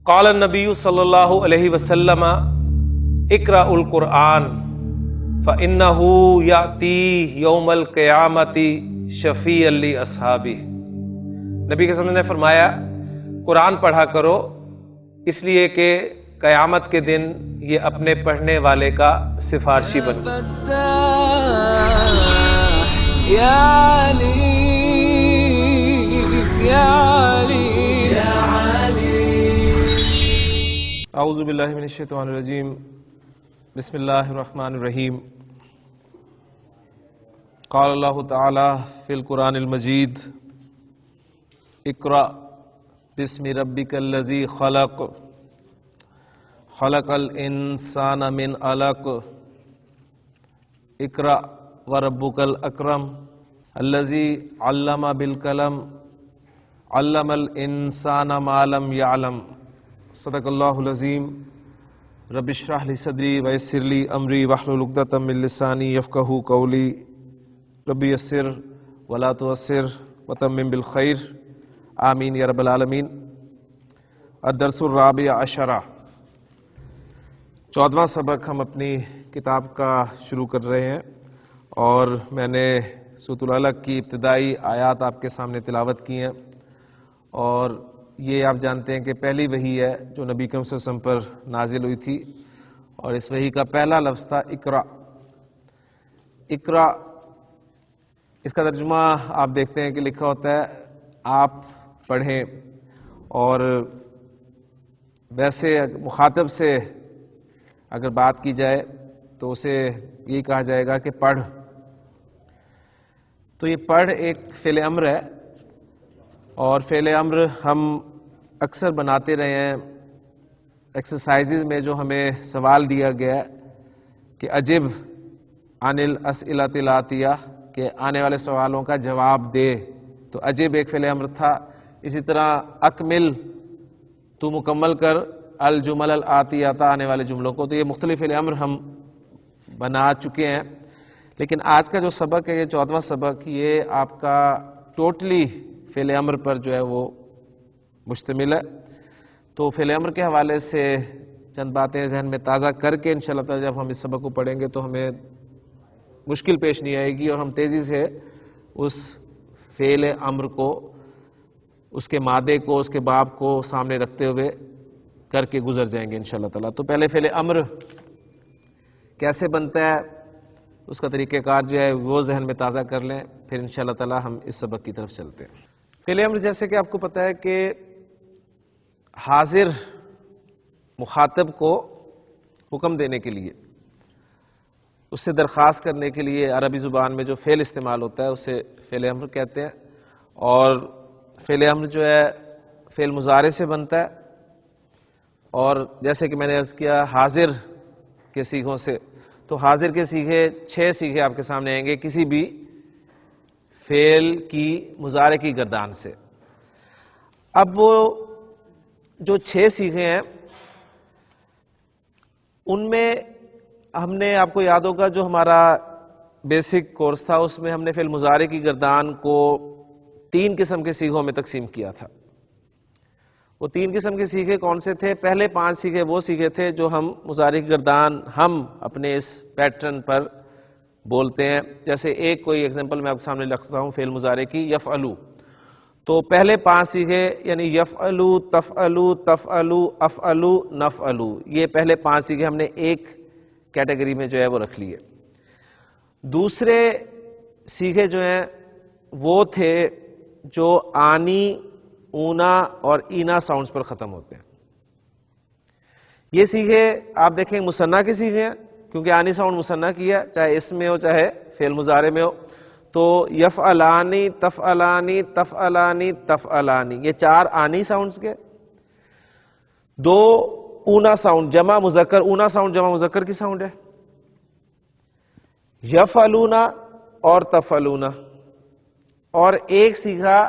قال النبی صلی اللہ علیہ وسلم اقرأ القرآن فإنه یأتی یوم القیامت شفیعا لاصحابہ۔ نبی کے وسلم نے فرمایا قرآن پڑھا کرو، اس لیے کہ قیامت کے دن یہ اپنے پڑھنے والے کا سفارشی بن اعوذ باللہ من الشیطان الرجیم، بسم اللہ الرحمن الرحیم۔ قال اللہ تعالی فی القرآن المجید اقرأ بسم ربک الذی خلق خلق الانسان من علق اقرأ وربک الاکرم الذی علم بالقلم علم الانسان ما لم یعلم۔ صدق اللہ العظیم۔ رب اشرح لی صدری ویسر لی امری واحلل عقدۃ من لسانی یفقہوا قولی رب یسر ولا تعسر وتمم بالخیر آمین یا رب العالمین۔ الدرس الرابع عشر، 14واں سبق ہم اپنی کتاب کا شروع کر رہے ہیں، اور میں نے سورۃ العلق کی ابتدائی آیات آپ کے سامنے تلاوت کی ہیں، اور یہ آپ جانتے ہیں کہ پہلی وحی ہے جو نبی کریم صلی اللہ علیہ وسلم پر نازل ہوئی تھی، اور اس وحی کا پہلا لفظ تھا اقرأ۔ اقرأ، اس کا ترجمہ آپ دیکھتے ہیں کہ لکھا ہوتا ہے آپ پڑھیں، اور ویسے مخاطب سے اگر بات کی جائے تو اسے یہی کہا جائے گا کہ پڑھ۔ تو یہ پڑھ ایک فعل امر ہے، اور فعل امر ہم اکثر بناتے رہے ہیں ایکسرسائزز میں، جو ہمیں سوال دیا گیا ہے کہ اجب عن الاسئلۃ الآتیہ، کہ آنے والے سوالوں کا جواب دے، تو اجب ایک فعل امر تھا۔ اسی طرح اکمل، تو مکمل کر، الجمل الآتیہ، آنے والے جملوں کو۔ تو یہ مختلف فعل امر ہم بنا چکے ہیں، لیکن آج کا جو سبق ہے، یہ 14واں سبق، یہ آپ کا ٹوٹلی فعل امر پر جو ہے وہ مشتمل ہے۔ تو فعل امر کے حوالے سے چند باتیں ذہن میں تازہ کر کے انشاءاللہ تعالی جب ہم اس سبق کو پڑھیں گے تو ہمیں مشکل پیش نہیں آئے گی، اور ہم تیزی سے اس فعل امر کو، اس کے مادے کو، اس کے باب کو سامنے رکھتے ہوئے کر کے گزر جائیں گے انشاءاللہ تعالی۔ تو پہلے فعل امر کیسے بنتا ہے، اس کا طریقہ کار جو ہے وہ ذہن میں تازہ کر لیں، پھر انشاءاللہ تعالی ہم اس سبق کی طرف چلتے ہیں۔ فعل امر جیسے کہ آپ کو پتہ ہے کہ حاضر مخاطب کو حکم دینے کے لیے، اس سے درخواست کرنے کے لیے عربی زبان میں جو فعل استعمال ہوتا ہے اسے فعل امر کہتے ہیں، اور فعل امر جو ہے فعل مضارع سے بنتا ہے، اور جیسے کہ میں نے عرض کیا حاضر کے صیغوں سے، تو حاضر کے صیغے 6 صیغے آپ کے سامنے آئیں گے کسی بھی فعل کی مضارع کی گردان سے۔ اب وہ جو 6 صیغے ہیں، ان میں ہم نے، آپ کو یاد ہوگا جو ہمارا بیسک کورس تھا، اس میں ہم نے فعل مضارع کی گردان کو 3 قسم کے صیغوں میں تقسیم کیا تھا۔ وہ 3 قسم کے صیغے کون سے تھے؟ پہلے 5 صیغے وہ صیغے تھے جو ہم مضارع کی گردان ہم اپنے اس پیٹرن پر بولتے ہیں۔ جیسے ایک کوئی ایگزامپل میں آپ کے سامنے رکھتا ہوں فعل مضارع کی، یفعلو۔ تو پہلے 5 صیغے یعنی یفعلو، تفعلو، تفعلو، افعلو، نفعلو، یہ پہلے 5 صیغے ہم نے ایک کیٹیگری میں جو ہے وہ رکھ لیے۔ دوسرے صیغے جو ہیں وہ تھے جو آنی، اونا اور اینا ساؤنڈز پر ختم ہوتے ہیں۔ یہ صیغے آپ دیکھیں مثنیٰ کے صیغے ہیں، کیونکہ آنی ساؤنڈ مثنیٰ کی ہے، چاہے اسم میں ہو چاہے فعل مضارع میں ہو۔ تو یفعلانی، تفعلانی، تفعلانی، تفعلانی، یہ 4 آنی ساؤنڈز کے، 2 اونا ساؤنڈ جمع مذکر، اونا ساؤنڈ جمع مذکر کی ساؤنڈ ہے، یفعلونا اور تفعلونا، اور ایک صیغہ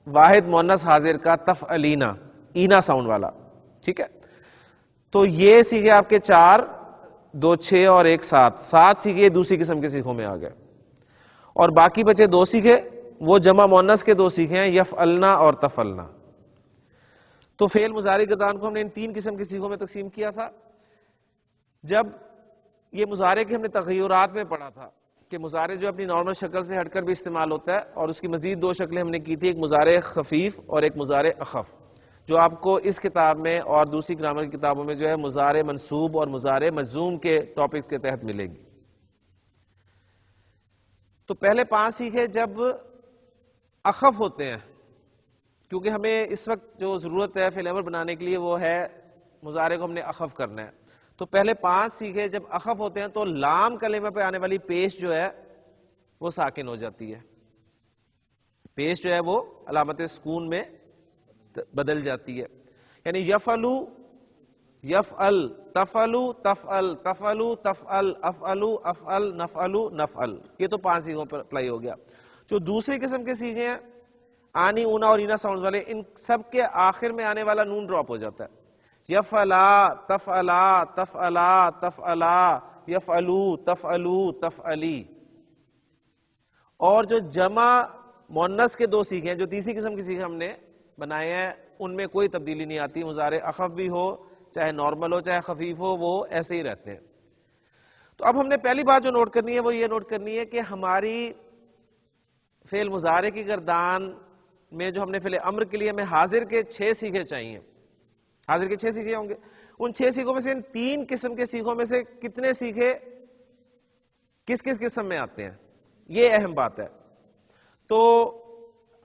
واحد مؤنث حاضر کا تفعلینا، اینا ساؤنڈ والا، ٹھیک ہے۔ تو یہ صیغے آپ کے 4، 2 6 اور 1 7، 7 صیغے دوسری قسم کے صیغوں میں آ گئے، اور باقی بچے 2 صیغے وہ جمع مؤنث کے 2 صیغے ہیں، یفعلنا اور تفعلنا۔ تو فعل مضارع گردان کو ہم نے ان 3 قسم کے صیغوں میں تقسیم کیا تھا. جب یہ مضارع کے ہم نے تغیرات میں پڑھا تھا کہ مضارع جو اپنی نارمل شکل سے ہٹ کر بھی استعمال ہوتا ہے، اور اس کی مزید 2 شکلیں ہم نے کی تھی، ایک مضارع خفیف اور ایک مضارع اخف، جو آپ کو اس کتاب میں اور دوسری گرامر کی کتابوں میں جو ہے مضارع منصوب اور مضارع مجزوم کے ٹاپکس کے تحت ملے گی. تو پہلے 5 سیکھے جب اخف ہوتے ہیں، کیونکہ ہمیں اس وقت جو ضرورت ہے فعل امر بنانے کے لیے وہ ہے مضارع کو ہم نے اخف کرنا ہے. تو پہلے 5 سیکھے جب اخف ہوتے ہیں تو لام کلمہ پہ آنے والی پیش جو ہے وہ ساکن ہو جاتی ہے، پیش جو ہے وہ علامت سکون میں بدل جاتی ہے. یعنی یفعلو یفعل، تفعلو تفعل، تفعلو تفعل، افعلو افعل، نفعلو نفعل. یہ تو 5 سیغوں پر اپلائی ہو گیا. جو دوسری قسم کے سیغے ہیں آنی، اونا اور اینا ساؤنڈز والے، ان سب کے آخر میں آنے والا نون ڈراپ ہو جاتا ہے. یفعلا، تفعلا، تفعلا، تفعلا، یفعلو، تفعلو، تفعلی. اور جو جمع مؤنث کے 2 سیغے ہیں، جو تیسری قسم کی سیغے ہم نے بنائے ہیں، ان میں کوئی تبدیلی نہیں آتی. مضارع اخف بھی ہو، چاہے نارمل ہو، چاہے خفیف ہو، وہ ایسے ہی رہتے ہیں. تو اب ہم نے پہلی بات جو نوٹ کرنی ہے وہ یہ نوٹ کرنی ہے کہ ہماری فعل مضارع کی گردان میں جو ہم نے فعل امر کے لیے ہمیں حاضر کے 6 سیغے چاہیے. حاضر کے 6 سیغے ہوں گے. ان 6 سیغوں میں سے ان 3 قسم کے سیغوں میں سے کتنے سیغے کس کس قسم میں آتے ہیں، یہ اہم بات ہے. تو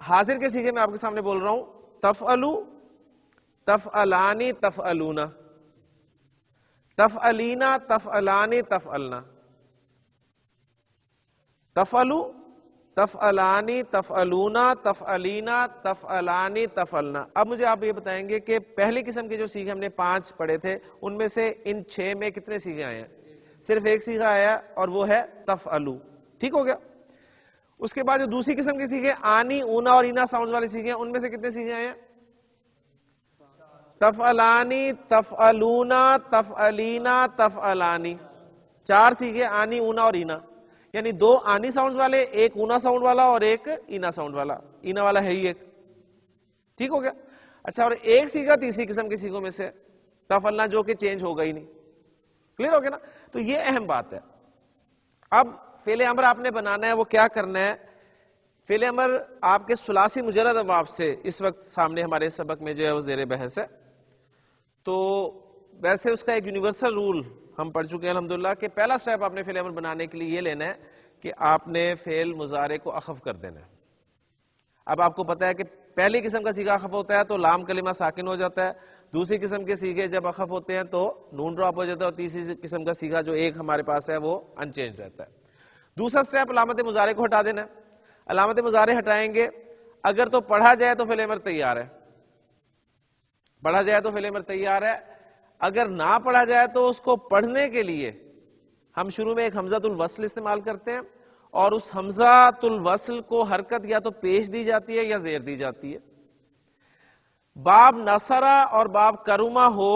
حاضر کے سیغے میں آپ کے سامنے بول رہا ہوں: تفعلو، تفعلانی، تفعلونا، تفعلینا، تفعلانی، تفعلنا. تفعلو، تفعلانی، تفعلونا، تفعلینا، تفعلانی، تفعلنا. اب مجھے آپ یہ بتائیں گے کہ پہلی قسم کے جو سیغے ہم نے 5 پڑھے تھے ان میں سے ان 6 میں کتنے سیغے آئے ہیں؟ صرف ایک سیغہ آیا اور وہ ہے تفعلو. ٹھیک ہو گیا. اس کے بعد جو دوسری قسم کے سیغے آنی، اونا اور اینا ساؤنڈز والے سیغے ہیں، ان میں سے کتنے سیغے آئے ہیں؟ تفعلانی، تفعلونا، تفعلینا، تفعلانی. 4 سیغے آنی، اونا اور اینا، یعنی 2 آنی ساؤنڈز والے، ایک اونا ساؤنڈ والا اور ایک اینا ساؤنڈ والا. اینا والا ہے ہی ایک. ٹھیک ہو گیا. اچھا، اور ایک سیغہ تیسری قسم کے سیغوں میں سے تفعلنا، جو کہ چینج ہوگا ہی نہیں. کلیئر ہو گیا نا؟ تو یہ اہم بات ہے. اب فعل امر آپ نے بنانا ہے، وہ کیا کرنا ہے؟ فعل امر آپ کے ثلاثی مجرد ابواب سے اس وقت سامنے ہمارے سبق میں جو ہے وہ زیر بحث ہے. تو ویسے اس کا ایک یونیورسل رول ہم پڑھ چکے ہیں الحمدللہ کہ پہلا سٹیپ آپ نے فعل امر بنانے کے لیے یہ لینا ہے کہ آپ نے فعل مضارع کو اخف کر دینا ہے. اب آپ کو پتا ہے کہ پہلی قسم کا سیغہ اخف ہوتا ہے تو لام کلمہ ساکن ہو جاتا ہے، دوسری قسم کے سیغے جب اخف ہوتے ہیں تو نون ڈراپ ہو جاتا ہے، اور تیسری قسم کا سیغہ جو ایک ہمارے پاس ہے وہ انچینج رہتا ہے. دوسرا سٹیپ علامت مضارع کو ہٹا دینا ہے. علامت مضارع ہٹائیں گے، اگر تو پڑھا جائے تو فعل امر تیار ہے، پڑھا جائے تو فعل امر تیار ہے. اگر نہ پڑھا جائے تو اس کو پڑھنے کے لیے ہم شروع میں ایک حمزۃ الوصل استعمال کرتے ہیں، اور اس حمزۃ الوصل کو حرکت یا تو پیش دی جاتی ہے یا زیر دی جاتی ہے. باب نصرہ اور باب کرما ہو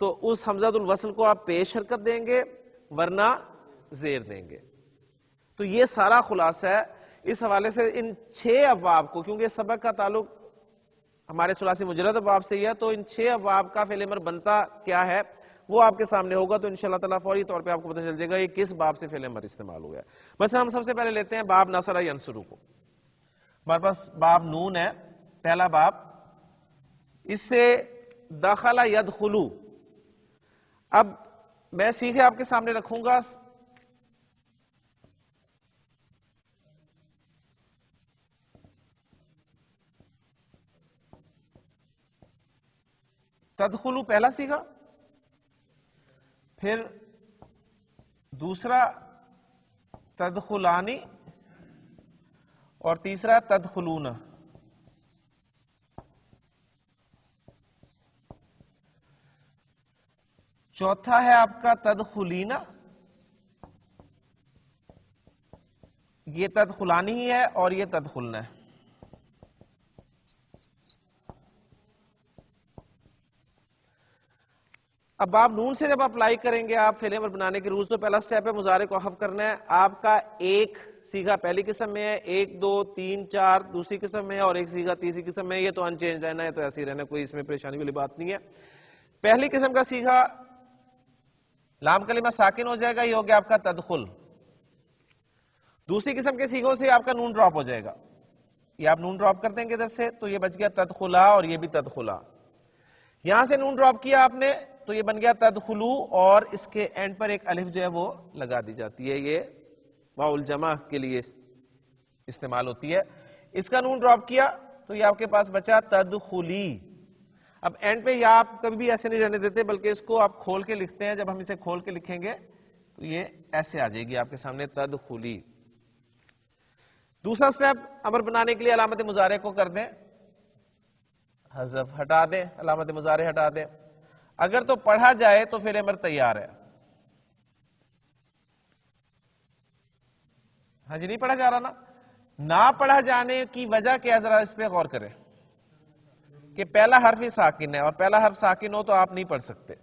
تو اس حمزۃ الوصل کو آپ پیش حرکت دیں گے ورنہ زیر دیں گے. تو یہ سارا خلاصہ ہے. اس حوالے سے ان 6 ابواب کو، کیونکہ سبق کا تعلق ہمارے ثلاثی مجرد ابواب سے ہی ہے، تو ان 6 ابواب کا فعل امر بنتا کیا ہے وہ آپ کے سامنے ہوگا. تو انشاءاللہ تعالیٰ فوری طور پہ آپ کو پتہ چل جائے گا یہ کس باب سے فعل امر استعمال ہوا ہے. مثلا ہم سب سے پہلے لیتے ہیں باب نصر ینصرو کو. ہمارے پاس باب نون ہے، پہلا باب، اس سے دخل یدخلو. اب میں سیکھے آپ کے سامنے رکھوں گا. تدخلو پہلا سیکھا، پھر دوسرا تدخلانی، اور تیسرا تدخلون. چوتھا ہے آپ کا تدخلینا، یہ تدخلانی ہی ہے اور یہ تدخلنا ہے. اب باب نون سے جب اپلائی کریں گے آپ فعل امر بنانے کے رولز، تو پہلا سٹیپ ہے مضارع کو اخف کرنا ہے. آپ کا ایک سیگا پہلی قسم میں ہے، 1 2 3 4 دوسری قسم میں ہے، اور ایک سیگا تیسری قسم میں ہے. یہ تو ان چینج رہنا ہے تو ایسے ہی رہنا، کوئی اس میں پریشانی والی بات نہیں ہے. پہلی قسم کا سیگا لام کلمہ ساکن ہو جائے گا، یہ ہو گیا آپ کا تدخل. دوسری قسم کے سیگوں سے آپ کا نون ڈراپ ہو جائے گا، یہ آپ نون ڈراپ کر دیں گے ادھر سے تو یہ بچ گیا تدخلا، اور یہ بھی تدخلا. یہاں سے نون ڈراپ کیا آپ نے تو یہ بن گیا تدخلو، اور اس کے اینڈ پر ایک الف جو ہے وہ لگا دی جاتی ہے، یہ واو الجمع کے لیے استعمال ہوتی ہے. اس کا نون ڈراپ کیا تو یہ آپ کے پاس بچا تدخلی. اب اینڈ پہ یا آپ کبھی بھی ایسے نہیں رہنے دیتے بلکہ اس کو آپ کھول کے لکھتے ہیں. جب ہم اسے کھول کے لکھیں گے تو یہ ایسے آ جائے گی آپ کے سامنے تدخلی. دوسرا سٹیپ امر بنانے کے لیے علامت مضارع کو کر دیں حذف، ہٹا دیں، علامت مضارع ہٹا دیں. اگر تو پڑھا جائے تو فعل امر تیار ہے. ہاں جی، نہیں پڑھا جا رہا نا. نہ پڑھا جانے کی وجہ کیا، ذرا اس پہ غور کریں کہ پہلا حرف ہی ساکن ہے، اور پہلا حرف ساکن ہو تو آپ نہیں پڑھ سکتے.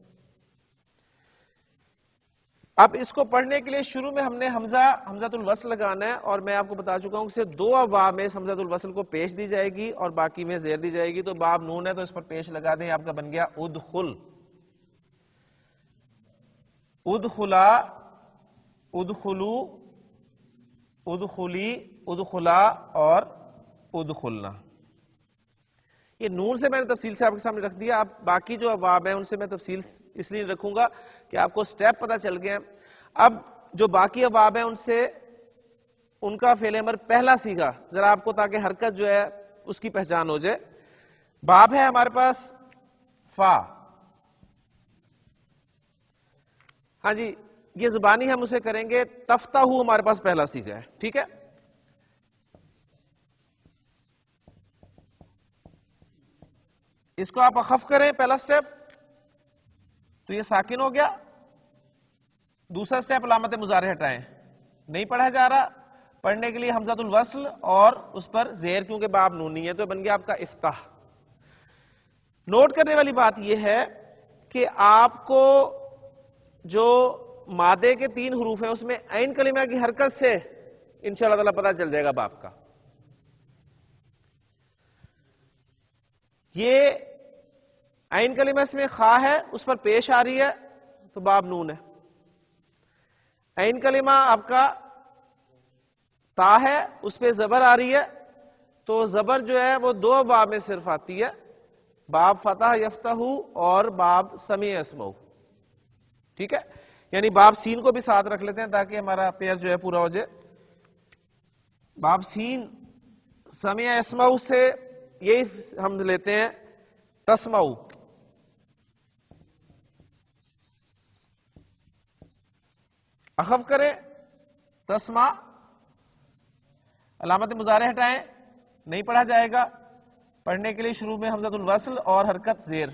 اب اس کو پڑھنے کے لیے شروع میں ہم نے حمزۃ الوصل لگانا ہے، اور میں آپ کو بتا چکا ہوں کہ صرف 2 ابواب میں حمزۃ الوصل کو پیش دی جائے گی اور باقی میں زیر دی جائے گی. تو باب نون ہے تو اس پر پیش لگا دیں، آپ کا بن گیا ادخل. ادخلا، ادخلو، ادخلی، ادخلا اور ادخلنا. یہ نون سے میں نے تفصیل سے آپ کے سامنے رکھ دیا. اب باقی جو ابواب ہیں ان سے میں تفصیل اس لیے رکھوں گا کہ آپ کو سٹیپ پتہ چل گئے. اب جو باقی ابواب ہیں ان سے ان کا فعل امر پہلا سیگا ذرا آپ کو، تاکہ حرکت جو ہے اس کی پہچان ہو جائے. باب ہے ہمارے پاس فا. ہاں جی، یہ زبانی ہم اسے کریں گے. تفتح ہمارے پاس پہلا سیگا ہے، ٹھیک ہے. اس کو آپ اخف کریں پہلا سٹیپ تو یہ ساکن ہو گیا. دوسرا سٹیپ علامت مضارع ہٹائیں، نہیں پڑھا جا رہا، پڑھنے کے لیے حمزۃ الوصل اور اس پر زیر کیونکہ باب نونی ہے تو بن گیا آپ کا افتح. نوٹ کرنے والی بات یہ ہے کہ آپ کو جو مادے کے 3 حروف ہیں اس میں عین کلمہ کی حرکت سے انشاءاللہ تعالی پتہ چل جائے گا باب کا. یہ عین کلمہ اس میں خا ہے، اس پر پیش آ رہی ہے تو باب نون ہے. عین کلمہ آپ کا تا ہے، اس پہ زبر آ رہی ہے تو زبر جو ہے وہ 2 باب میں صرف آتی ہے، باب فتح یفتح اور باب سمیع اسمع. ٹھیک ہے، یعنی باب سین کو بھی ساتھ رکھ لیتے ہیں تاکہ ہمارا پیئر جو ہے پورا ہو جائے. باب سین سمیع اسمع سے یہی ہم لیتے ہیں تسمع. اخف کریں تسمع، علامت مضارع ہٹائیں، نہیں پڑھا جائے گا. پڑھنے کے لیے شروع میں حمزۃ الوصل اور حرکت زیر.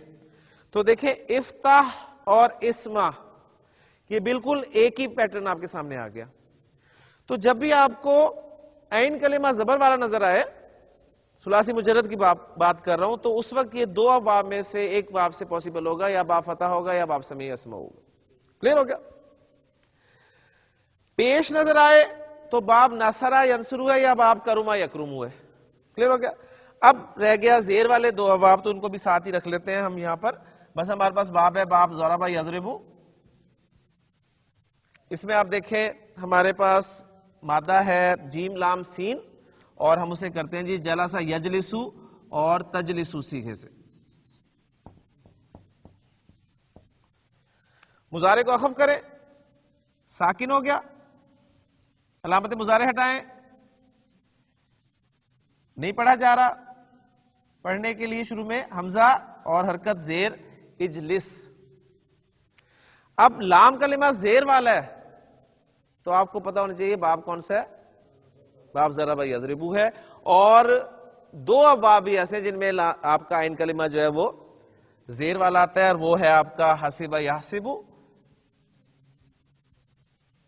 تو دیکھیں افتح اور اسمع یہ بالکل ایک ہی پیٹرن آپ کے سامنے آ گیا. تو جب بھی آپ کو عین کلمہ زبر والا نظر آئے، ثلاثی مجرد کی بات کر رہا ہوں، تو اس وقت یہ 2 باب میں سے ایک باب سے پاسبل ہوگا، یا باب فتح ہوگا یا باب سمیع اسمع ہوگا. کلیئر ہو گیا؟ پیش نظر آئے تو باب نصرہ ینصرو ہے یا باب کرما یکرمو ہے. کلیئر ہو گیا؟ اب رہ گیا زیر والے 2 ابواب، تو ان کو بھی ساتھ ہی رکھ لیتے ہیں ہم یہاں پر. بس ہمارے پاس باب ہے باب ضرب یضرب. اس میں آپ دیکھیں ہمارے پاس مادہ ہے جیم لام سین، اور ہم اسے کرتے ہیں جی جلسہ یجلسو اور تجلسو سیغے سے. مضارع کو اخف کریں، ساکن ہو گیا، علامت مضارع ہٹائیں، نہیں پڑھا جا رہا، پڑھنے کے لیے شروع میں حمزہ اور حرکت زیر اجلس. اب لام کلمہ زیر والا ہے تو آپ کو پتا ہونا چاہیے باب کون سا ہے، باب ضرب یضرب ہے. اور 2 ابواب بھی ایسے جن میں آپ کا عین کلمہ جو ہے وہ زیر والا آتا ہے، اور وہ ہے آپ کا حسب یحسب.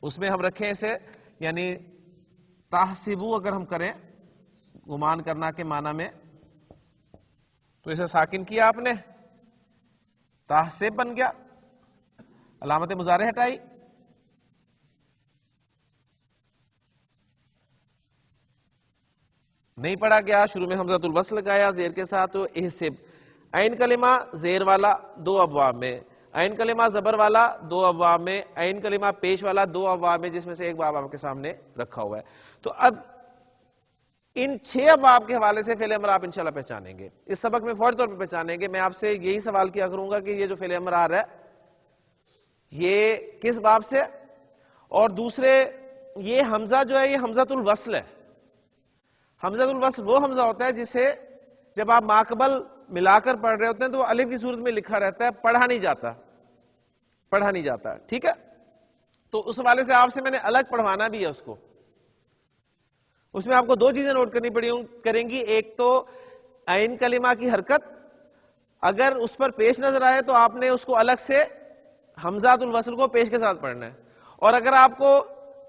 اس میں ہم رکھیں اسے یعنی تحسبو اگر ہم کریں گمان کرنا کے معنی میں تو اسے ساکن کیا آپ نے، تحسب بن گیا، علامت مضارع ہٹائی. نہیں پڑھا گیا. شروع میں حمزۃ الوصل لگایا زیر کے ساتھ, تو احسب. عین کلمہ زیر والا 2 ابواب میں, عین کلمہ زبر والا 2 ابواب میں, عین کلمہ پیش والا 2 ابواب میں, جس میں سے ایک باب آپ کے سامنے رکھا ہوا ہے. تو اب ان 6 ابواب کے حوالے سے فعل امر آپ انشاءاللہ پہچانیں گے. اس سبق میں فوری طور پہ پہچانیں گے. میں آپ سے یہی سوال کیا کروں گا کہ یہ جو فعل امر آ رہا ہے یہ کس باب سے, اور دوسرے یہ حمزہ جو ہے یہ حمزۃ الوصل ہے. حمزۃ الوصل وہ حمزہ ہوتا ہے جسے جب آپ ماقبل ملا کر پڑھ رہے ہوتے ہیں تو وہ الف کی صورت میں لکھا رہتا ہے, پڑھا نہیں جاتا, پڑھا نہیں جاتا. ٹھیک ہے, تو اس حوالے سے آپ سے میں نے الگ پڑھوانا بھی ہے اس کو. اس میں آپ کو 2 چیزیں نوٹ کرنی کریں گی. ایک تو عین کلمہ کی حرکت, اگر اس پر پیش نظر آئے تو آپ نے اس کو الگ سے حمزۃ الوصل کو پیش کے ساتھ پڑھنا ہے, اور اگر آپ کو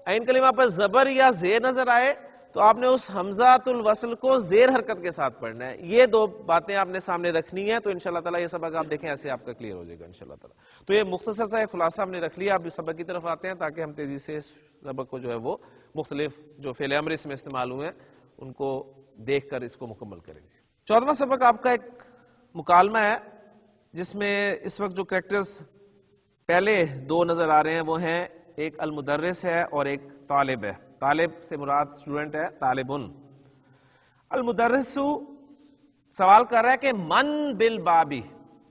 عین کلمہ پر زبر یا زیر نظر آئے تو آپ نے اس حمزۃ الوصل کو زیر حرکت کے ساتھ پڑھنا ہے. یہ 2 باتیں آپ نے سامنے رکھنی ہے, تو انشاءاللہ تعالیٰ یہ سبق آپ دیکھیں ایسے آپ کا کلیئر ہو جائے گا انشاءاللہ تعالیٰ. تو یہ مختصر سا خلاصہ ہم نے رکھ لیا. اب اس سبق کی طرف آتے ہیں تاکہ ہم تیزی سے اس سبق کو جو ہے وہ مختلف جو فعل امر اس میں استعمال ہوئے ہیں ان کو دیکھ کر اس کو مکمل کریں گے. 14واں سبق آپ کا ایک مکالمہ ہے جس میں اس وقت جو کریکٹرز پہلے 2 نظر آ رہے ہیں وہ ہیں ایک المدرس ہے اور ایک طالب ہے. طالب سے مراد اسٹوڈنٹ ہے, طالبن. المدرس سوال کر رہا ہے کہ من بالبابی,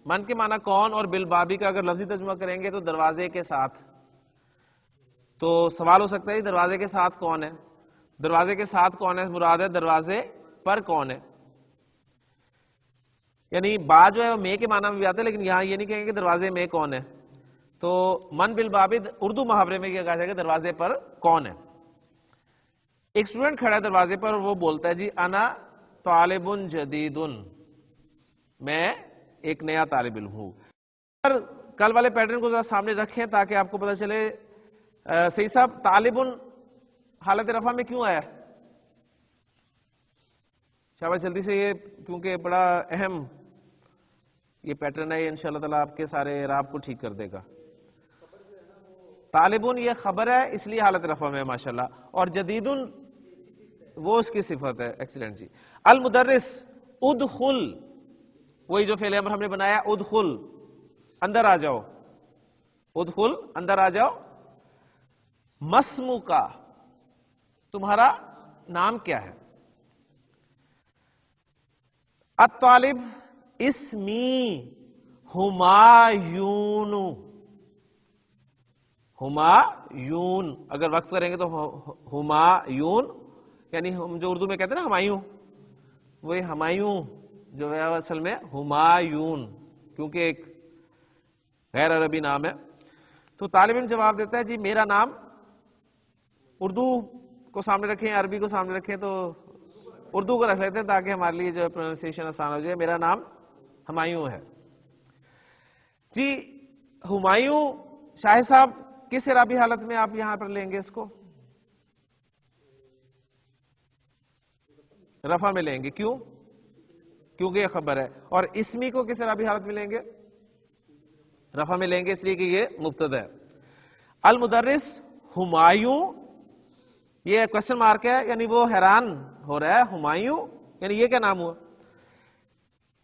من کے معنی کون, اور بالبابی کا اگر لفظی ترجمہ کریں گے تو دروازے کے ساتھ. تو سوال ہو سکتا ہے دروازے کے ساتھ کون ہے, دروازے کے ساتھ کون ہے, مراد ہے دروازے پر کون ہے. یعنی با جو ہے وہ میں کے معنی میں بھی آتا ہے, لیکن یہاں یہ نہیں کہیں گے کہ دروازے میں کون ہے. تو من بالبابی اردو محاورے میں کیا کہا جائے گا, دروازے پر کون ہے. ایک اسٹوڈنٹ کھڑا ہے دروازے پر اور وہ بولتا ہے جی انا طالب جدید, میں ایک نیا طالب علم ہوں. کل والے پیٹرن کو ذرا سامنے رکھیں تاکہ آپ کو پتہ چلے. صحیح صاحب, طالب حالت رفع میں کیوں آیا؟ شاباش, جلدی سے, یہ کیونکہ بڑا اہم یہ پیٹرن ہے, انشاءاللہ تعالیٰ آپ کے سارے اعراب کو ٹھیک کر دے گا. طالبن یہ خبر ہے اس لیے حالت رفع میں ماشاءاللہ, اور جدیدن وہ اس کی صفت ہے. ایکسیلنٹ جی. المدرس ادخل, وہی جو فعل امر ہم نے بنایا, ادخل اندر آ جاؤ, ادخل اندر آ جاؤ. مسمو کا, تمہارا نام کیا ہے؟ الطالب اسمی ہمایون, ہمایون اگر وقف کریں گے تو ہمایون, یعنی ہم جو اردو میں کہتے ہیں نا ہمایوں, وہی ہمایوں جو ہے اصل میں ہمایون, کیونکہ ایک غیر عربی نام ہے. تو طالب علم جواب دیتا ہے جی میرا نام, اردو کو سامنے رکھیں عربی کو سامنے رکھیں, تو اردو کو رکھ لیتے ہیں تاکہ ہمارے لیے جو پروننسیشن آسان ہو جائے. میرا نام ہمایوں ہے. جی ہمایوں شاہد صاحب کس اعرابی حالت میں آپ یہاں پر لیں گے اس کو؟ رفع میں لیں گے. کیوں؟ کیونکہ یہ خبر ہے. اور اسمی کو کس اعرابی حالت میں لیں گے؟ رفع میں لیں گے, اس لیے کہ یہ مبتدا ہے. المدرس ہمایوں, یہ کوشچن مارک ہے, یعنی وہ حیران ہو رہا ہے. ہمایوں یعنی یہ کیا نام ہوا؟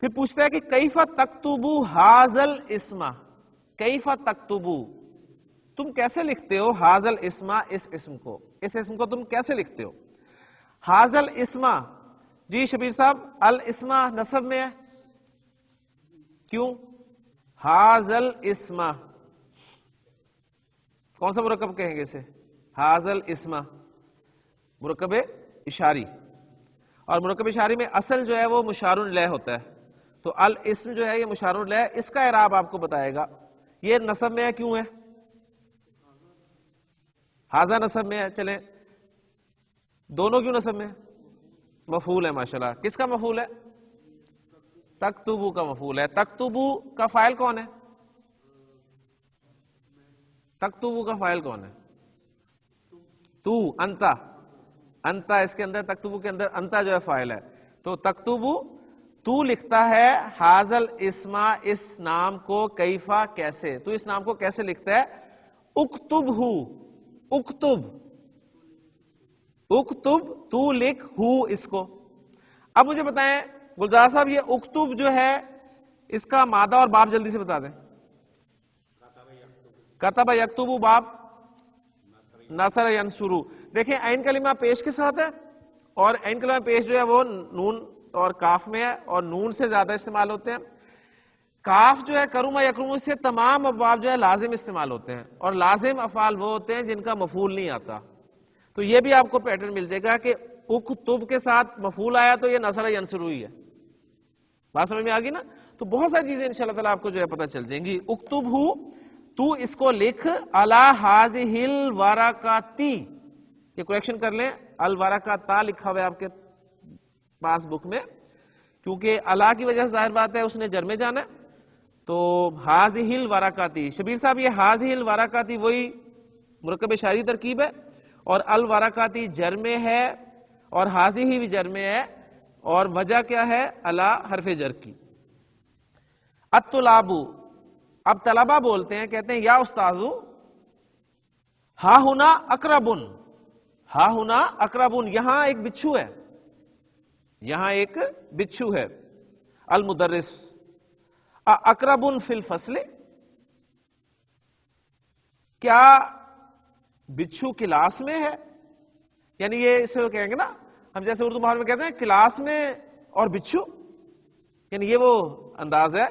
پھر پوچھتا ہے کہ کیف تکتبو ہاذل اسما, کیف تکتبو, تم کیسے لکھتے ہو ہاذل اسما, اس اسم کو, اس اسم کو تم کیسے لکھتے ہو؟ ہاذل اسما, جی شبیر صاحب الاسما نصب میں ہے. کیوں؟ ہاذل اسما, کون سا مرکب کہیں گے اسے؟ ہاذل اسما, مرکب اشاری. اور مرکب اشاری میں اصل جو ہے وہ مشار الیہ ہوتا ہے, تو الاسم جو ہے یہ مشار الیہ, اس کا اعراب آپ کو بتائے گا. یہ نصب میں ہے, کیوں ہے؟ ہاذا نصب میں ہے. چلیں دونوں کیوں نصب میں ہے؟ مفعول ہے ماشاءاللہ. کس کا مفعول ہے؟ تکتبو کا مفعول ہے. تکتبو کا فاعل کون ہے؟ تکتبو کا فاعل کون ہے؟ تو, انتا, انتا اس کے اندر, تکتبو کے اندر انتا جو ہے فاعل ہے. تو تکتبو تو لکھتا ہے ہاذل اسما, اس نام کو, کیفا کیسے, تو اس نام کو کیسے لکھتا ہے؟ اکتب ہو, اکتب, اکتب تو لکھ, ہو اس کو. اب مجھے بتائیں گلزار صاحب یہ اکتب جو ہے اس کا مادہ اور باب جلدی سے بتا دیں. کتب یکتب باب نصر ینصر. دیکھیں عین کلمہ پیش کے ساتھ ہے اور عین کلمہ پیش جو ہے وہ نون اور کاف میں ہے اور نون سے زیادہ استعمال ہوتے ہیں. کاف جو ہے کرم یکرم سے تمام ابواب جو ہے لازم استعمال ہوتے ہیں اور لازم افعال وہ ہوتے ہیں جن کا مفعول نہیں آتا. تو یہ بھی آپ کو پیٹرن مل جائے گا کہ اکتب کے ساتھ مفعول آیا تو یہ نصر ینصر ہوئی ہے. بات سمجھ میں آ گئی نا؟ تو بہت ساری چیزیں انشاءاللہ تعالیٰ آپ کو جو ہے پتہ چل جائیں گی. اکتب ہو تو اس کو لکھ علی ہذہ الورقاتی. یہ کریکشن کر لیں الورقاتا لکھا ہوا ہے آپ کے پاس بک میں کیونکہ اللہ کی وجہ سے ظاہر بات ہے اس نے جر میں جانا ہے. تو ہذہ الورقاتی شبیر صاحب یہ ہذہ الورقاتی وہی مرکب اشاری ترکیب ہے اور الورقاتی جر میں ہے اور ہذہ بھی جر میں ہے اور وجہ کیا ہے اللہ حرف جر کی. الطلاب اب طلبہ بولتے ہیں کہتے ہیں یا استاذو ہا ہنا اقربن. ہا ہنا اقربن یہاں ایک بچھو ہے یہاں ایک بچھو ہے. المدرس اقربن فی الفصل کیا بچھو کلاس میں ہے. یعنی یہ اسے کہیں گے نا ہم جیسے اردو محاورے میں کہتے ہیں کلاس میں اور بچھو یعنی یہ وہ انداز ہے.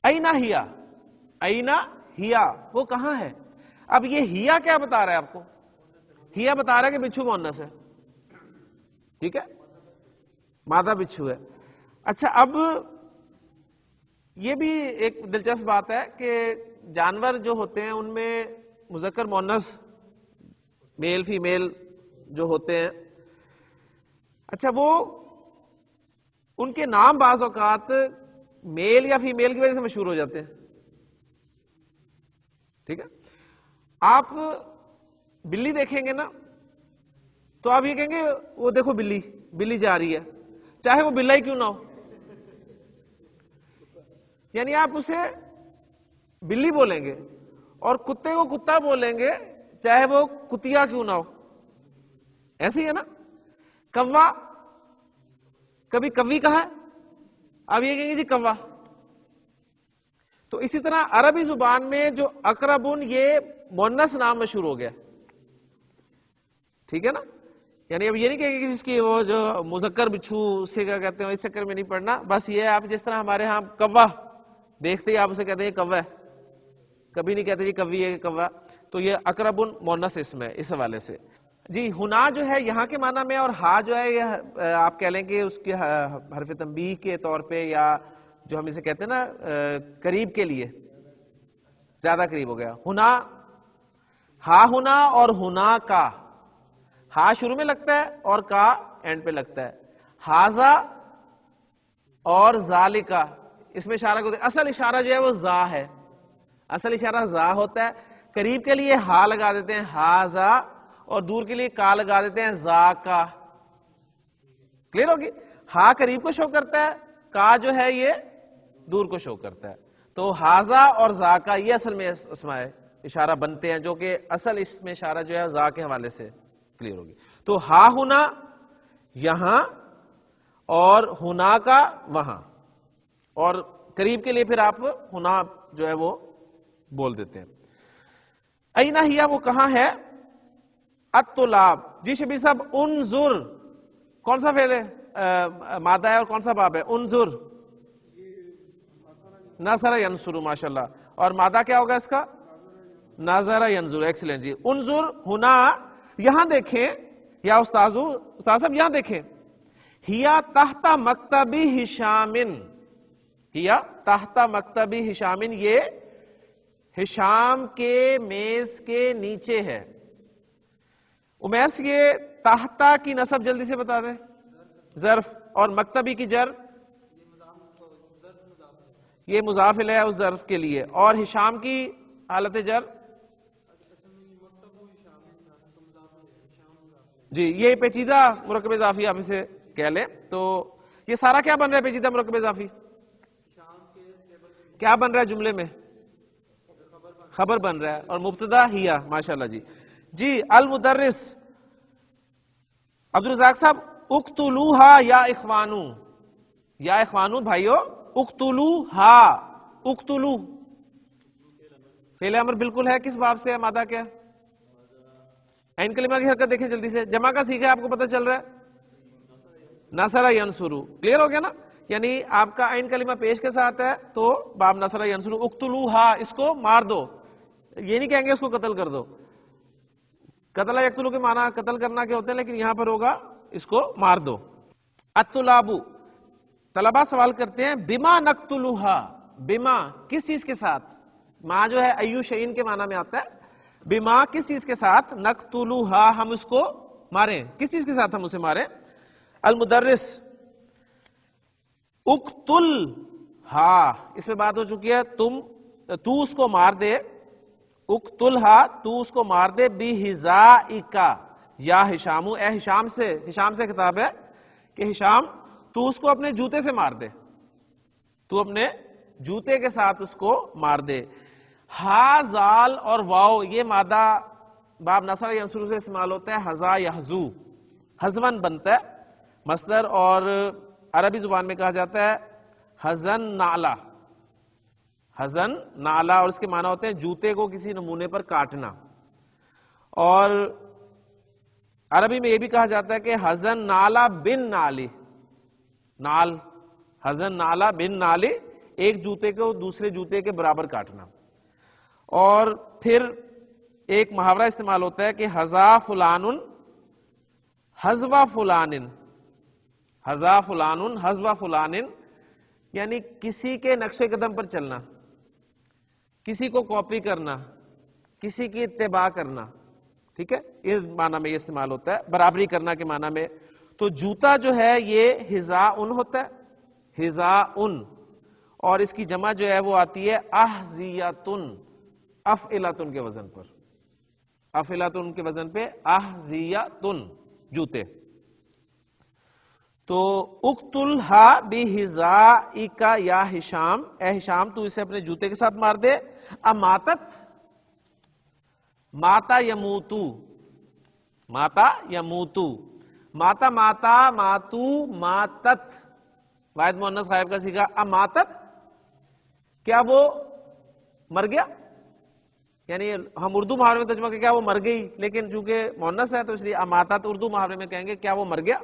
اینا ہیا اینا ہیا وہ کہاں ہے. اب یہ ہیا کیا بتا رہا ہے آپ کو؟ ہیا بتا رہا ہے کہ بچھو مؤنث ہے. ٹھیک ہے مادہ بچھو ہے. اچھا اب یہ بھی ایک دلچسپ بات ہے کہ جانور جو ہوتے ہیں ان میں مذکر مؤنث میل فیمیل جو ہوتے ہیں اچھا وہ ان کے نام بعض اوقات میل یا فیمیل کی وجہ سے مشہور ہو جاتے ہیں. ٹھیک ہے آپ بلی دیکھیں گے نا تو آپ یہ کہیں گے وہ دیکھو بلی بلی جا رہی ہے چاہے وہ بلا ہی کیوں نہ ہو. یعنی آپ اسے بلی بولیں گے اور کتے کو کتا بولیں گے چاہے وہ کتیا کیوں نہ ہو. ایسے ہی ہے نا. کوا کبھی کوی کہا ہے اب یہ کہیں گے جی کوا. تو اسی طرح عربی زبان میں جو اقربن یہ مؤنث نام مشہور ہو گیا. ٹھیک ہے نا. یعنی اب یہ نہیں کہیں گے جس کی وہ جو مذکر بچھو اسے کیا کہتے ہیں اس چکر میں نہیں پڑھنا. بس یہ آپ جس طرح ہمارے ہاں کوا دیکھتے ہی آپ اسے کہتے ہیں کوا ہے کبھی نہیں کہتے جی کوی ہے کوا. تو یہ اقربن مؤنث اسم ہے اس حوالے سے. جی ہنا جو ہے یہاں کے معنی میں اور ہا جو ہے یہ آپ کہہ لیں کہ اس کے حرف تنبیہ کے طور پہ یا جو ہم اسے کہتے ہیں نا قریب کے لیے زیادہ قریب ہو گیا. ہنا ہا ہنا اور ہنا کا ہا شروع میں لگتا ہے اور کا اینڈ پہ لگتا ہے. ہاذا اور ذالکا اس میں اشارہ کو اصل اشارہ جو ہے وہ زا ہے. اصل اشارہ زا ہوتا ہے. قریب کے لیے ہا لگا دیتے ہیں ہاذا اور دور کے لیے کا لگا دیتے ہیں زا کا. کلیئر ہوگی. ہا قریب کو شو کرتا ہے کا جو ہے یہ دور کو شو کرتا ہے. تو ہاذا اور زا کا یہ اصل میں اسماء اشارہ بنتے ہیں جو کہ اصل اس میں اشارہ جو ہے زا کے حوالے سے کلیئر ہوگی. تو ہا ہونا یہاں اور ہونا کا وہاں اور قریب کے لیے پھر آپ ہونا جو ہے وہ بول دیتے ہیں. اینا ہیا وہ کہاں ہے. الطلاب جی شبیر صاحب انظر کون سا فعل ہے مادہ ہے اور کون سا باب ہے. انظر نظر ینظر ماشاءاللہ اور مادہ کیا ہوگا اس کا نظر ینظر. ایکسلنٹ جی. انظر ہونا یہاں دیکھیں یا استاد صاحب یہاں دیکھیں ہیا تحت مکتبی ہشامن ہیا تحت مکتبی ہشامن یہ ہشام کے میز کے نیچے ہے. امیس یہ تحتا کی نصب جلدی سے بتا دیں. ظرف اور مکتبی کی جر یہ مضاف الیہ ہے اس ظرف کے لیے اور ہشام کی حالت جر جی یہ پیچیدہ مرکب اضافی آپ اسے کہہ لیں. تو یہ سارا کیا بن رہا ہے پیچیدہ مرکب اضافی کیا بن رہا ہے جملے میں خبر بن رہا ہے اور مبتدا ہیا. ماشاءاللہ جی. جی المدرس عبدالرزاق صاحب اقتلوہا یا اخوانو، یا اخوانو بھائیو، اقتلوہا، اقتلو فعل امر بالکل ہے، کس باب سے ہے، مادہ کیا ہے؟ عین کلمہ کی حرکت دیکھیں جلدی سے، جمع کا سیکھا ہے آپ کو پتہ چل رہا ہے، نصر ینصرو، کلیئر ہو گیا نا؟ یعنی آپ کا عین کلمہ پیش کے ساتھ ہے تو باب نصر ینصرو، اقتلوہا، اس کو مار دو، یہ نہیں کہیں گے اس کو قتل کر دو، قتل یقتلو کے معنی قتل کرنا کے ہوتے ہیں، لیکن یہاں پر ہوگا اس کو مار دو۔ الطلابو، طلبہ سوال کرتے ہیں بما نقتلوہا، بما کس چیز کے ساتھ، ما جو ہے ایو شئین کے معنی میں آتا ہے، بما کس چیز کے ساتھ، نقتلوہا ہم اس کو ماریں، کس چیز کے ساتھ ہم اسے ماریں؟ المدرس، اقتل ہا، اس پہ بات ہو چکی ہے، تو اس کو مار دے، اقتل ہا، تو اس کو مار دے، بِحِذَائِکَ یا ہشامو، اے ہشام سے خطاب ہے کہ ہشام تو اس کو اپنے جوتے سے مار دے، تو اپنے جوتے کے ساتھ اس کو مار دے۔ ہا، زال اور واو یہ مادہ باب نصر ینصرو سے استعمال ہوتا ہے، حزا یحزو، حزون بنتا ہے مصدر، اور عربی زبان میں کہا جاتا ہے حزن نعلا، حزن نعلا، اور اس کے معنی ہوتے ہیں جوتے کو کسی نمونے پر کاٹنا، اور عربی میں یہ بھی کہا جاتا ہے کہ حزن نعلا بن نالی، نال، حزن نعلا بن نالی، ایک جوتے کو دوسرے جوتے کے برابر کاٹنا۔ اور پھر ایک محاورہ استعمال ہوتا ہے کہ حزا فلان حزو فلان، حزا فلان حزو فلان، یعنی کسی کے نقش قدم پر چلنا، کسی کو کاپی کرنا، کسی کی اتباع کرنا، ٹھیک ہے، اس معنی میں یہ استعمال ہوتا ہے، برابری کرنا کے معنی میں۔ تو جوتا جو ہے یہ حذاء ہوتا ہے، حذاء، اور اس کی جمع جو ہے وہ آتی ہے احذیۃ، افعلۃ کے وزن پر، افعلۃ کے وزن پہ احذیۃ، جوتے۔ تو اقتلھا بحذائک یا ہشام، اے ہشام تو اسے اپنے جوتے کے ساتھ مار دے۔ اماتت، ماتا یموتو، ماتا یموتو، ماتا ماتا، ماتو ماتت، واحد مؤنث غائب کا سیکھا، اماتت کیا وہ مر گیا، یعنی ہم اردو محاورے میں ترجمہ کہ کیا وہ مر گئی، لیکن چونکہ مؤنث ہے تو اس لیے اماتت اردو محاورے میں کہیں گے کیا وہ مر گیا۔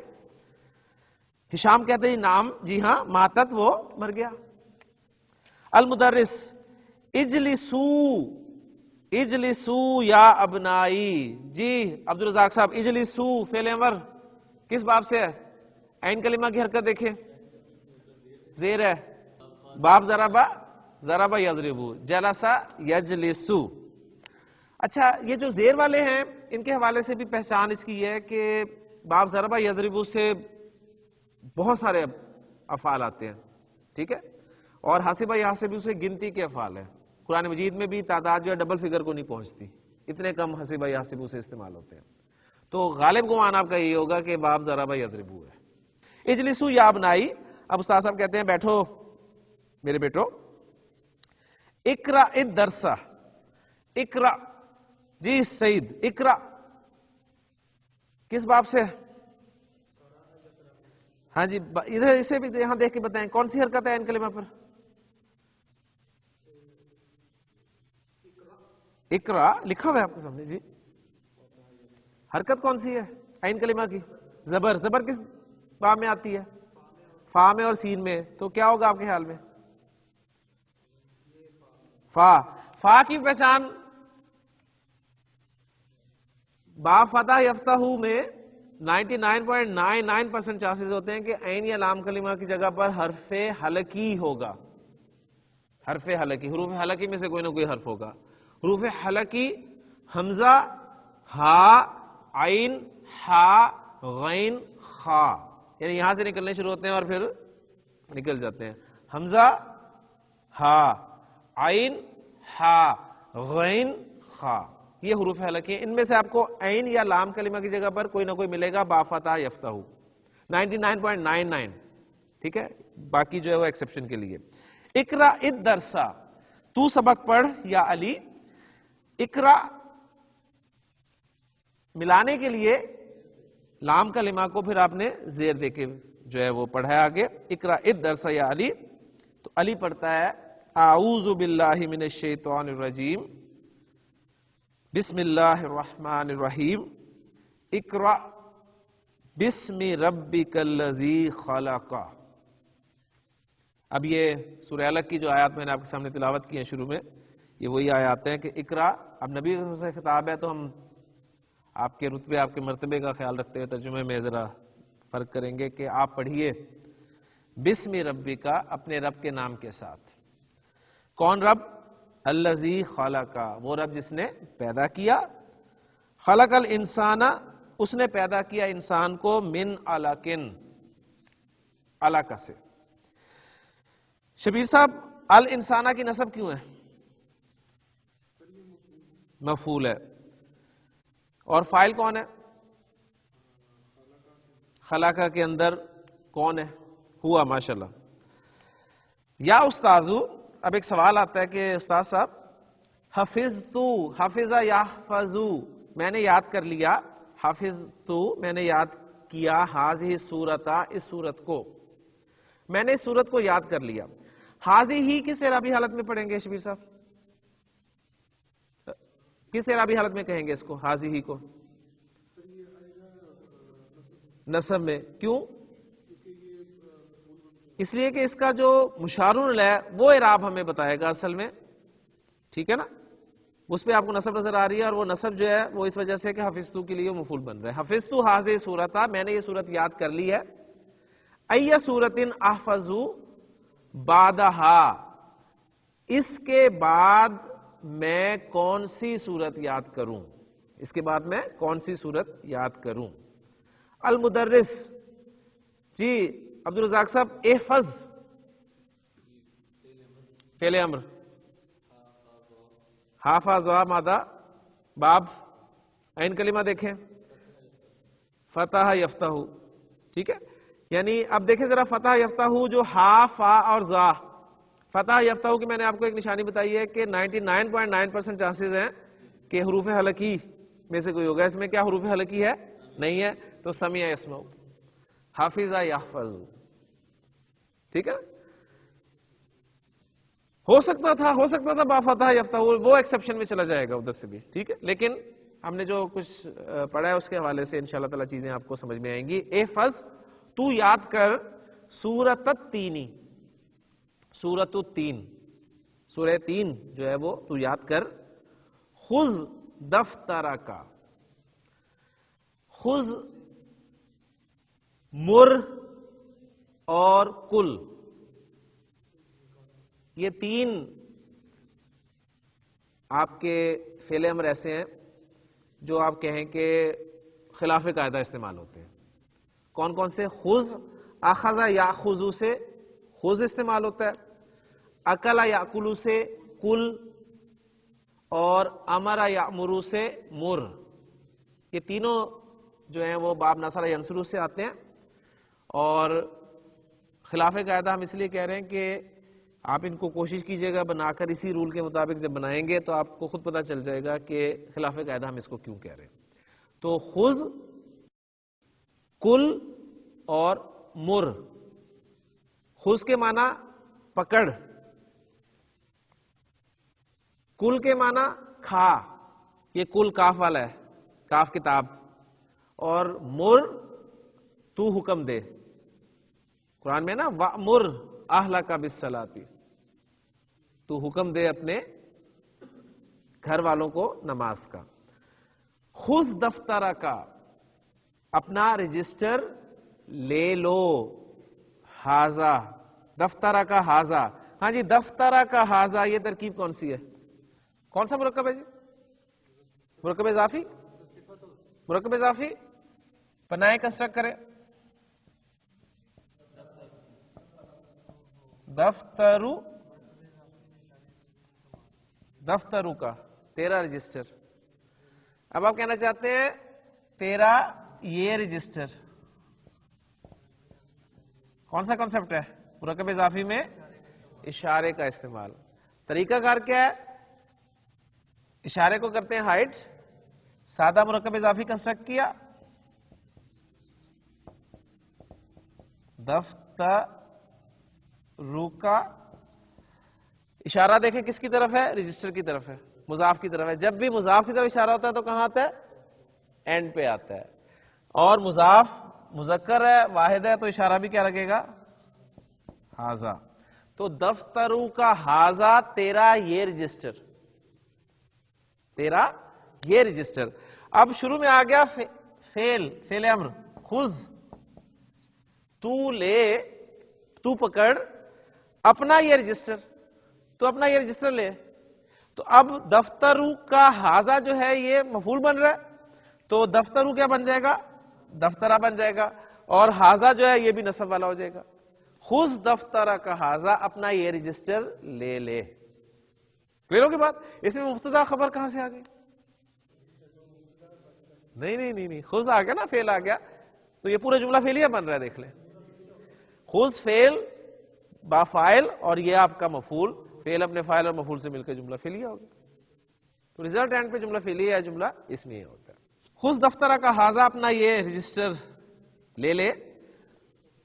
ہشام کہتے ہیں نام، جی ہاں، ماتت وہ مر گیا۔ المدرس، اجلسو، اجلسو یا ابنائی، جی عبدالرزاق صاحب، اجلسو فعل امر کس باب سے ہے؟ عین کلمہ کی حرکت دیکھیں، زیر ہے، باب ضربہ، ضربہ یضربو، جلسہ یجلسو۔ اچھا، یہ جو زیر والے ہیں ان کے حوالے سے بھی پہچان اس کی ہے کہ باب ضربہ یضربو سے بہت سارے افعال آتے ہیں، ٹھیک ہے، اور حاسبہ یحسبو سے گنتی کے افعال ہیں، قرآن مجید میں بھی تعداد جو ہے ڈبل فگر کو نہیں پہنچتی، اتنے کم حاسبہ یحسبو سے استعمال ہوتے ہیں، تو غالب گمان آپ کا یہ ہوگا کہ باب ضربہ یضربو ہے۔ اجلسو یا ابنائی، اب استاد صاحب کہتے ہیں بیٹھو میرے بیٹو۔ اقرا الدرس، اقرا، جی سعید، اقرا کس باب سے؟ ہاں جی، ادھر اسے بھی یہاں دیکھ کے بتائیں کون سی حرکت ہے ان کلمہ پر؟ اقرا لکھا ہوا ہے آپ کے سامنے، جی حرکت کون سی ہے عین کلمہ کی؟ زبر، زبر کس باب میں آتی ہے؟ فا میں اور سین میں، تو کیا ہوگا آپ کے خیال میں؟ فا، فا کی پہچان با فتح یفتح میں 99.99% چانسز ہوتے ہیں کہ عین یا لام کلمہ کی جگہ پر حرف حلقی ہوگا، حرف حلقی، حروف حلقی میں سے کوئی نہ کوئی حرف ہوگا، حروف حلقی، حمزہ، ہا، عین، ہا، غین، خا، یعنی یہاں سے نکلنے شروع ہوتے ہیں اور پھر نکل جاتے ہیں، حمزہ، ہا، عین، ہا، غین، خا، یہ حروف حلقی ہیں، ان میں سے آپ کو عین یا لام کلمہ کی جگہ پر کوئی نہ کوئی ملے گا با فتح یفتح، 99.99، ٹھیک ہے، باقی جو ہے وہ ایکسپشن کے لیے۔ اقرا الدرس، تو سبق پڑھ یا علی، اقرا ملانے کے لیے لام کا لما کو پھر آپ نے زیر دے کے جو ہے وہ پڑھا ہے آگے. اقرا الدرس یا علی, تو علی پڑھتا ہے اعوذ باللہ من الشیطان الرجیم بسم اللہ الرحمن الرحیم اقرا بسم ربک الذی خلق. اب یہ سورہ علق کی جو آیات میں نے آپ کے سامنے تلاوت کی ہیں شروع میں, یہ وہی آیات ہیں کہ اقرا. اب نبی سے خطاب ہے تو ہم آپ کے رتبے, آپ کے مرتبے کا خیال رکھتے ہوئے ترجمے میں ذرا فرق کریں گے کہ آپ پڑھیے بسم ربی کا, اپنے رب کے نام کے ساتھ. کون رب؟ الذی خلق, وہ رب جس نے پیدا کیا. خلق الانسان, اس نے پیدا کیا انسان کو من علقن, علقہ سے. شبیر صاحب الانسانہ کی نسب کیوں ہے؟ مفعول ہے. اور فاعل کون ہے؟ خلقہ کے اندر کون ہے؟ ہوا. ماشاءاللہ. یا استاذو, اب ایک سوال آتا ہے کہ استاد صاحب حفظتو, حفظہ یحفظو, میں نے یاد کر لیا. حفظتو, میں نے یاد کیا. ہاذہ سورتا, اس سورت کو, میں نے اس سورت کو یاد کر لیا. حاضی ہی کس اعرابی حالت میں پڑھیں گے شبیر صاحب؟ کس اعرابی حالت میں کہیں گے اس کو, حاضی ہی کو؟ نصب میں. کیوں؟ اس لیے کہ اس کا جو مشار الیہ وہ اعراب ہمیں بتائے گا اصل میں, ٹھیک ہے نا. اس پہ آپ کو نصب نظر آ رہی ہے, اور وہ نصب جو ہے وہ اس وجہ سے کہ حفظتو کے لیے مفعول بن رہا ہے. حفظتو حاذہ سورتا, میں نے یہ سورت یاد کر لی ہے. ای سورۃ احفظو بعدہا, اس کے بعد میں کون سی سورت یاد کروں, اس کے بعد میں کون سی سورت یاد کروں. المدرس, جی عبدالرزاق صاحب احفظ فعل امر, حافظ مادہ باب عین کلمہ دیکھیں, فتح یفتح, ٹھیک ہے. یعنی اب دیکھیں ذرا, فتح یفتح جو ہا فا اور زا, فتح یفتح کی میں نے آپ کو ایک نشانی بتائی ہے کہ 99.9% چانسز ہیں کہ حروف حلقی میں سے کوئی ہوگا. اس میں کیا حروف حلقی ہے؟ نہیں ہے. تو سمیع یسمع, حافظ یحفظ, ٹھیک ہے. ہو سکتا تھا با فتح یفتح, وہ ایکسیپشن میں چلا جائے گا ادھر سے بھی, ٹھیک ہے. لیکن ہم نے جو کچھ پڑھا ہے اس کے حوالے سے انشاءاللہ تعالی چیزیں آپ کو سمجھ میں آئیں گی. احفظ, تو یاد کر سورۃ التین, سورۃ التین, سورہ تین جو ہے وہ تو یاد کر. خذ دفترک, خذ مر اور کل, یہ تین آپ کے فعل امر ایسے ہیں جو آپ کہیں کہ خلاف قاعدہ استعمال ہوتے ہیں. کون کون سے؟ خذ, اخذ یاخذ سے خذ استعمال ہوتا ہے, اکل یاکل سے کل, اور امر یامر سے مر. یہ تینوں جو ہیں وہ باب نصر ینصر سے آتے ہیں. اور خلاف قاعدہ ہم اس لیے کہہ رہے ہیں کہ آپ ان کو کوشش کیجئے گا بنا کر اسی رول کے مطابق جب بنائیں گے تو آپ کو خود پتہ چل جائے گا کہ خلاف قاعدہ ہم اس کو کیوں کہہ رہے ہیں. تو خذ, کل اور مر. خذ کے معنی پکڑ, کل کے معنی کھا, یہ کل کاف والا ہے, کاف کتاب, اور مر تو حکم دے. قرآن میں نا وَأْمُرْ أَهْلَكَ بِالصَّلَاةِ, تو حکم دے اپنے گھر والوں کو نماز کا. خذ دفترک, اپنا رجسٹر لے لو. ہاذا, دفترک ہاذا. ہاں جی, دفترک ہاذا, یہ ترکیب کون سی ہے؟ کون سا مرکب ہے جی؟ مرکب اضافی, مرکب اضافی. بنائے, کنسٹرکٹ کرے. دفترو, دفترو کا تیرا رجسٹر. اب آپ کہنا چاہتے ہیں تیرا یہ رجسٹر. کون سا کنسپٹ ہے مرکب اضافی میں؟ اشارے کا استعمال. طریقہ کار کیا ہے؟ اشارے کو کرتے ہیں ہائٹ, سادہ مرکب اضافی کنسٹرکٹ کیا, دفترو کا اشارہ دیکھیں کس کی طرف ہے؟ رجسٹر کی طرف ہے، مضاف کی طرف ہے. جب بھی مضاف کی طرف اشارہ ہوتا ہے تو کہاں آتا ہے؟ اینڈ پہ آتا ہے. اور مضاف مذکر ہے، واحد ہے، تو اشارہ بھی کیا لگے گا؟ ہاذا. تو دفترو کا ہاذا تیرا یہ رجسٹر، تیرا یہ رجسٹر. اب شروع میں آ گیا فعل امر، خذ، تو لے، تو پکڑ اپنا یہ رجسٹر، تو اپنا یہ رجسٹر لے. تو اب دفترو کا ہاذا جو ہے یہ مفعول بن رہا ہے، تو دفترو کیا بن جائے گا؟ دفترا بن جائے گا. اور ہاذا جو ہے یہ بھی نصب والا ہو جائے گا. خذ دفترا کا ہاذا، اپنا یہ رجسٹر لے لے. کلیئر ہو گئی بات؟ اس میں مبتدا خبر کہاں سے آ گئی؟ نہیں، خذ آ گیا نا، فعل آ گیا، تو یہ پورا جملہ فعلیہ بن رہا ہے. دیکھ لیں، خذ فعل با فاعل اور یہ آپ کا مفعول، فعل اپنے فاعل اور مفعول سے مل کے جملہ فعلیہ ہو گیا. تو ریزلٹ اینڈ پہ جملہ فعلیہ ہے، جملہ اس میں یہ ہوتا ہے. خذ دفترا کا ہاذا، اپنا یہ رجسٹر لے لے.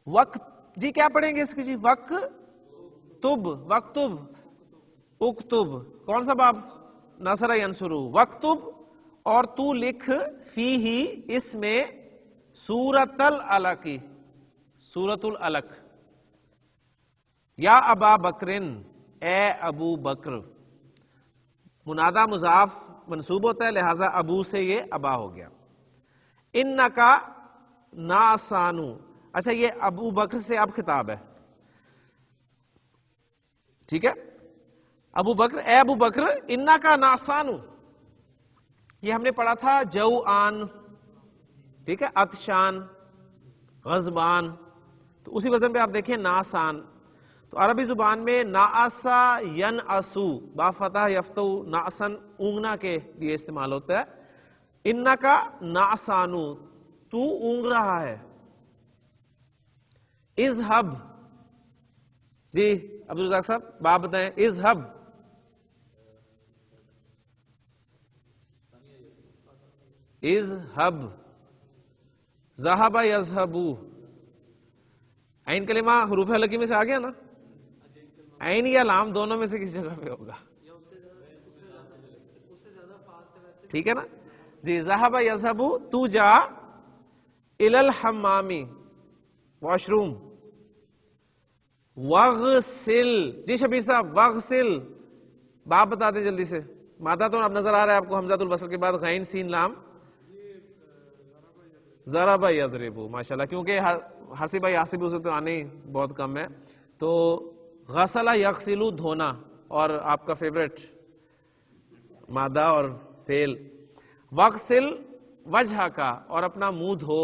وقت جی کیا پڑھیں گے اس کی؟ جی وقتب، وقتب، اکتب، کون سا باب؟ نصر ینصر. وقتب، اور تو لکھ، فیہ، اس میں، سورۃ العلق، سورۃ العلق. یا ابا بکرن، اے ابو بکر. منادا مضاف منصوب ہوتا ہے، لہذا ابو سے یہ ابا ہو گیا. انکا ناسانو، اچھا یہ ابو بکر سے اب خطاب ہے، ٹھیک ہے. ابو بکر، اے ابو بکر، انکا ناسانو، یہ ہم نے پڑھا تھا جوعان، ٹھیک ہے، عطشان، غضبان. تو اسی وزن پہ آپ دیکھیں ناسان. تو عربی زبان میں ناسا ینعسو، با فتح یفتو، ناسن اونگنا کے لیے استعمال ہوتا ہے. انکا ناسانو، تو اونگ رہا ہے. اذهب، جی عبدالرزاق صاحب باب بتائیں. اذهب، اذهب، ذهب يذهب. عین کلمہ حروف حلقی میں سے آ گیا نا؟ عین یا لام دونوں میں سے کسی جگہ پہ ہوگا، ٹھیک ہے نا جی. ذهب يذهب، تو جا، الى الحمام، واش روم. وغسل، جی شبیر صاحب وغسل، باب بتا دیں جلدی سے. مادہ تو اب نظر آ رہا ہے آپ کو، حمزۃ الوصل کے بعد غین سین لام. ضرب یضرب، ماشاءاللہ، کیونکہ حسب یحسب اسے تو آنے بہت کم ہے. تو غسل یغسل، دھونا، اور آپ کا فیوریٹ مادہ اور فعل. وغسل وجہ کا، اور اپنا منہ دھو.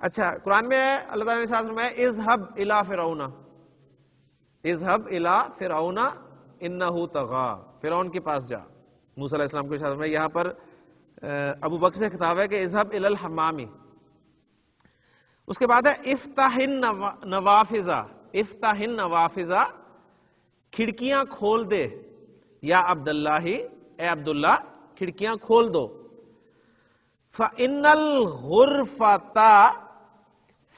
اچھا قرآن میں اللہ تعالیٰ نے ساتھ فرمایا اذهب الى فرعون، اذهب الى فرعون انه طغى، فرعون کے پاس جا. موسیٰ علیہ السلام کو ارشاد فرمایا. یہاں پر ابو بکر سے خطاب ہے کہ اذهب الى الحمام. اس کے بعد ہے افتح النوافذ، افتح النوافذ، کھڑکیاں کھول دے. یا عبداللہ، اے عبداللہ، کھڑکیاں کھول دو. فَإِنَّ الْغُرْفَةَ،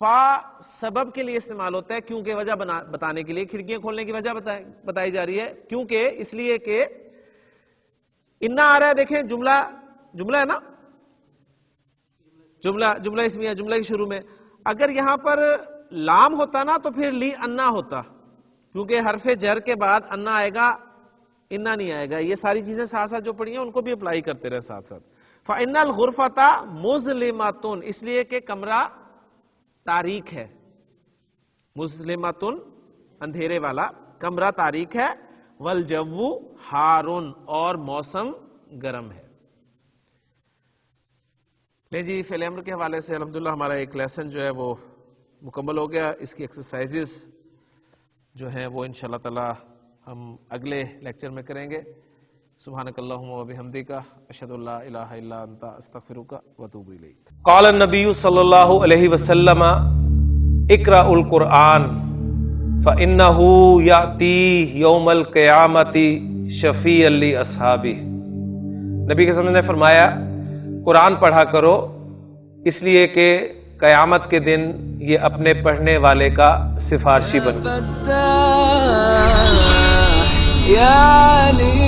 فا سبب کے لیے استعمال ہوتا ہے، کیونکہ وجہ بتانے کے لیے. کھڑکیاں کھولنے کی وجہ بتائی جا رہی ہے، کیونکہ اس لیے کہ انا آ رہا ہے. دیکھیں جملہ ہے نا، جملہ اسمیہ، جملہ کے شروع میں. اگر یہاں پر لام ہوتا نا تو پھر لی انا ہوتا، کیونکہ حرف جر کے بعد انا آئے گا، انا نہیں آئے گا. یہ ساری چیزیں ساتھ ساتھ جو پڑھی ہیں ان کو بھی اپلائی کرتے رہے ساتھ ساتھ. فَإِنَّ الْغُرْفَةَ مُظْلِمَةٌ، اس لیے کہ کمرہ تاریک ہے. مظلمۃ، اندھیرے والا، کمرہ تاریک ہے. وَالْجَوُّ حَارٌ، اور موسم گرم ہے. لیں جی فعل امر کے حوالے سے الحمدللہ ہمارا ایک لیسن جو ہے وہ مکمل ہو گیا. اس کی ایکسرسائزز جو ہیں وہ انشاءاللہ تعالی ہم اگلے لیکچر میں کریں گے. سبحانک اللہم و بحمدک، اشہد ان لا الہ الا انت، استغفرک و اتوب الیک. قال النبی صلی اللہ علیہ وسلم اقرأ القرآن فإنہ یأتی یوم القیامت شفیعا لاصحابہ. نبی کے وسلم نے فرمایا قرآن پڑھا کرو، اس لیے کہ قیامت کے دن یہ اپنے پڑھنے والے کا سفارشی بن گیا.